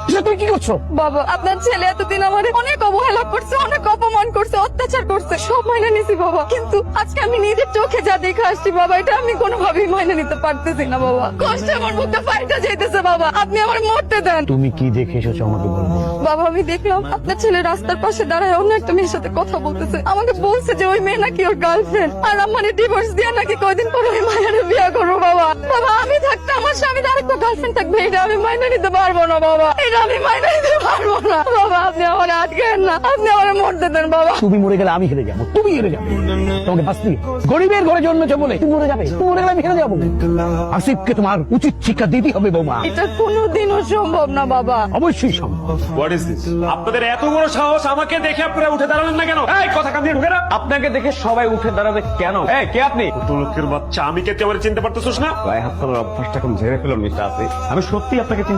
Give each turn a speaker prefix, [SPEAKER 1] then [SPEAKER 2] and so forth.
[SPEAKER 1] তুই কি করছো?
[SPEAKER 2] বাবা, আপনার ছেলে এতদিন আমার অনেক অবহেলা করছে, অনেক অপমান করছে, অত্যাচার করছে, সব মাইনে নিছি বাবা। কিন্তু আজকে আমি নিজের চোখে যা দেখে আসছি বাবা, এটা আমি কোনোভাবেই মাইনে নিতে পারতেছি না বাবা। কষ্টে আমার বুকটা ফাইটা যাইতেছে বাবা, আপনি আমার মরতে দেন।
[SPEAKER 1] তুমি কি দেখে এসেছো আমাকে বলবো?
[SPEAKER 2] বাবা, আমি দেখলাম আপনার ছেলে রাস্তার পাশে দাঁড়ায় অন্য একটা মেয়ের সাথে কথা বলতেছে। আমাকে বলছে যে ওই মেয়ে নাকি ওর গার্লফ্রেন্ড, আর আমার ডিভোর্স দিয়ে নাকি কয়দিন পরে ওই মায়ের বিয়ে করবো বাবা। বাবা, আমি থাকতে আমার স্বামীর আরেকটা গার্লফ্রেন্ড থাকবে, এটা আমি মাইনে নিতে পারবো না বাবা, এটা আমি মাইনে নিতে পারবো না বাবা। আপনি আমার আটকেন না, আপনি আমার মরতে দেন বাবা।
[SPEAKER 1] তুমি মরে গেলে আমি হেরে যাবো, তুমি হেরে যাবে। তোমাকে বাঁচতে গরিবের ঘরে জন্মেছো বলে তুমি মরে যাবে, তুমি মরে গেলে আমি হেরে যাবো। আসিফকে তোমার উচিত শিক্ষা দিতে হবে বৌমা।
[SPEAKER 2] এটা কোনোদিনও সম্ভব না বাবা।
[SPEAKER 1] অবশ্যই সম্ভব।
[SPEAKER 3] What is this? আপনাদের এত বড় সাহস, আমাকে দেখে আপনারা উঠে দাঁড়ালেন না কেন? এই কথা কান দিয়ে ঢুকে না।
[SPEAKER 4] আপনাকে দেখে সবাই উঠে দাঁড়াবে কেন? এই কে আপনি?
[SPEAKER 3] কত লোকের বাচ্চা, আমি কে তুই আমার চিনতে পারতেছিস না?
[SPEAKER 4] গায়ে হাত তোলার অভ্যাসটা এখন ঝেড়ে ফেলুন মিস্টার আসিফ। আমি সত্যি আপনাকে